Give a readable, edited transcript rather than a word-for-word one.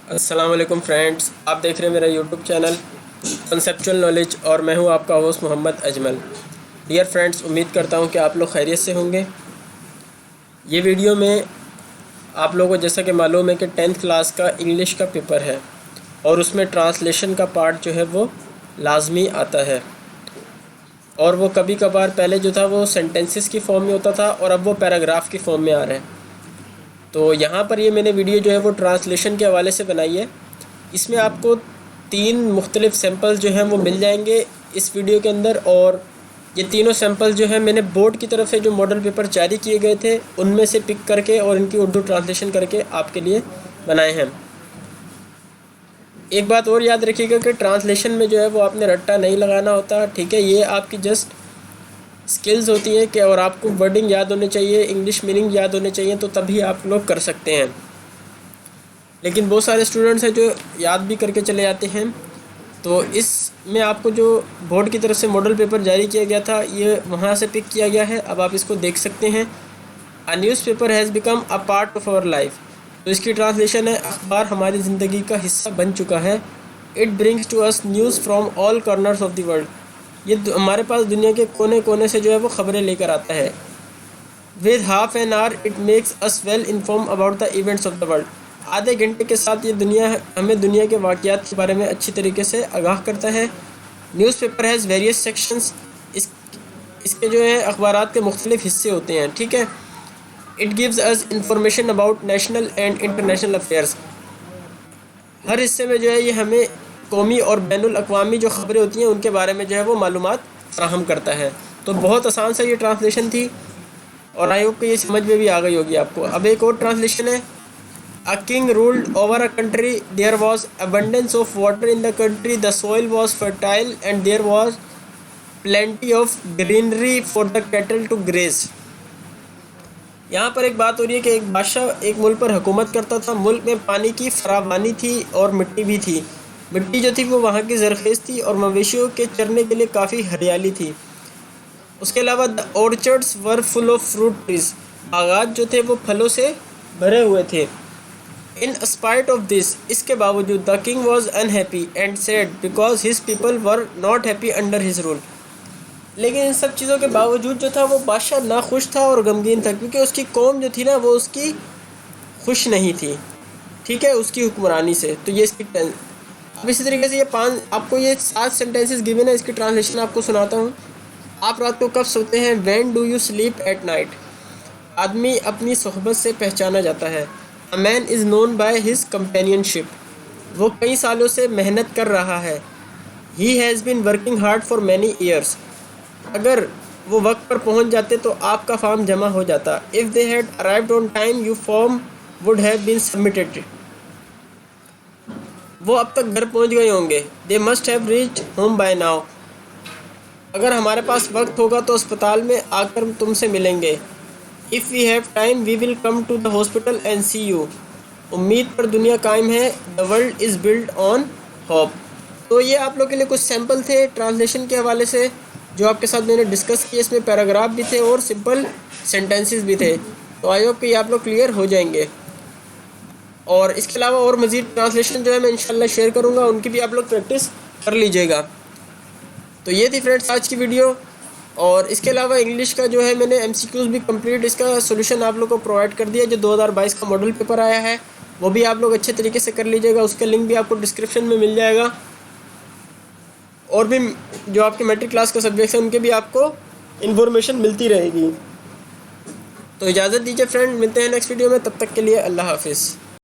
अस्सलाम वालेकुम फ्रेंड्स, आप देख रहे हैं मेरा यूट्यूब चैनल कंसेप्चुअल नॉलेज और मैं हूं आपका host Mohammad Ajmal. Dear friends, उम्मीद करता हूं कि आप लोग खैरियत से होंगे। ये वीडियो में आप लोगों को जैसा कि मालूम है कि 10th क्लास का इंग्लिश का पेपर है और उसमें ट्रांसलेशन का पार्ट जो है वो लाजमी आता है। और वो कभी कभार पहले जो था वो सेंटेंसेस की फॉर्म में होता था और अब वो पैराग्राफ की फॉर्म में आ रहा है। तो यहाँ पर ये मैंने वीडियो जो है वो ट्रांसलेशन के हवाले से बनाई है। इसमें आपको 3 मुख्तलिफ सैंपल जो हैं वो मिल जाएंगे इस वीडियो के अंदर, और ये तीनों सैंपल जो है मैंने बोर्ड की तरफ से जो मॉडल पेपर जारी किए गए थे उनमें से पिक करके और इनकी उर्दू ट्रांसलेशन करके आपके लिए बनाए हैं। एक बात और याद रखिएगा कि ट्रांसलेशन में जो है वो आपने रट्टा नहीं लगाना होता, ठीक है। ये आपकी जस्ट स्किल्स होती हैं कि और आपको वर्डिंग याद होने चाहिए, इंग्लिश मीनिंग याद होने चाहिए, तो तभी आप लोग कर सकते हैं। लेकिन बहुत सारे स्टूडेंट्स हैं जो याद भी करके चले जाते हैं। तो इसमें आपको जो बोर्ड की तरफ से मॉडल पेपर जारी किया गया था ये वहाँ से पिक किया गया है। अब आप इसको देख सकते हैं। A newspaper has become a part of our life. तो इसकी ट्रांसलेशन है, अखबार हमारी ज़िंदगी का हिस्सा बन चुका है। It brings to us news from all corners of the world. ये हमारे पास दुनिया के कोने कोने से जो है वो ख़बरें लेकर आता है। With half an hour it makes us well inform about the events of the world. आधे घंटे के साथ ये हमें दुनिया के वाक़यात के बारे में अच्छी तरीके से आगाह करता है। Newspaper has various sections. इसके जो है अखबारात के मुख्तलिफ हिस्से होते हैं, ठीक है। It gives us information about national and international affairs. हर हिस्से में जो है ये हमें कौमी और बैनुल अक़वामी जो ख़बरें होती हैं उनके बारे में जो है वो मालूमात फ़राहम करता है। तो बहुत आसान सा ये ट्रांसलेशन थी और आई होप कि ये समझ में भी आ गई होगी आपको। अब एक और ट्रांसलेशन है। A king ruled over a country. There was abundance of water in the country. The soil was fertile and there was plenty of greenery for the cattle to graze. यहाँ पर एक बात हो रही है कि एक बादशाह एक मुल्क पर हुकूमत करता था। मुल्क में पानी की फरावानी थी और मिट्टी भी थी। मिट्टी जो थी वो वहाँ की ज़रख़ेज़ थी और मवेशियों के चरने के लिए काफ़ी हरियाली थी। उसके अलावा the orchards were full of fruit trees. बागात जो थे वो फलों से भरे हुए थे। इन स्पाइट ऑफ दिस, इसके बावजूद, the king was unhappy and sad because his people were not happy under his rule. लेकिन इन सब चीज़ों के बावजूद जो था वो बादशाह नाखुश था और गमगीन था, क्योंकि उसकी कौम जो थी ना वो उसकी खुश नहीं थी, ठीक है, उसकी हुक्मरानी से। तो ये इसकी अब इसी तरीके से ये 5 आपको ये 7 सेंटेंसेस गिवन है। इसकी ट्रांसलेशन आपको सुनाता हूँ। आप रात को कब सोते हैं? When do you sleep at night. आदमी अपनी सोहबत से पहचाना जाता है। A man is known by his companionship. वो कई सालों से मेहनत कर रहा है। He has been working hard for many years. अगर वो वक्त पर पहुंच जाते तो आपका फॉर्म जमा हो जाता। If they had arrived on time you form would have been submitted. वो अब तक घर पहुंच गए होंगे। They must have reached home by now. अगर हमारे पास वक्त होगा तो अस्पताल में आकर तुमसे मिलेंगे। If we have time we will come to the hospital and see you. उम्मीद पर दुनिया कायम है। The world is build on hope. तो ये आप लोग के लिए कुछ सैंपल थे ट्रांसलेशन के हवाले से जो आपके साथ मैंने डिस्कस किए। इसमें पैराग्राफ भी थे और सिंपल सेंटेंसेस भी थे। तो आई होप कि ये आप लोग क्लियर हो जाएंगे। और इसके अलावा और मज़ीद ट्रांसलेशन जो है मैं इंशाल्लाह शेयर करूँगा, उनकी भी आप लोग प्रैक्टिस कर लीजिएगा। तो ये थी फ्रेंड्स आज की वीडियो। और इसके अलावा इंग्लिश का जो है मैंने MCQs भी कंप्लीट इसका सोल्यूशन आप लोग को प्रोवाइड कर दिया। जो 2022 का मॉडल पेपर आया है वो भी आप लोग अच्छे तरीके से कर लीजिएगा। उसका लिंक भी आपको डिस्क्रिप्शन में मिल जाएगा। और भी जो आपके मैट्रिक क्लास का सब्जेक्ट है उनके भी आपको इन्फॉर्मेशन मिलती रहेगी। तो इजाज़त दीजिए फ्रेंड, मिलते हैं नेक्स्ट वीडियो में। तब तक के लिए अल्लाह हाफिज़।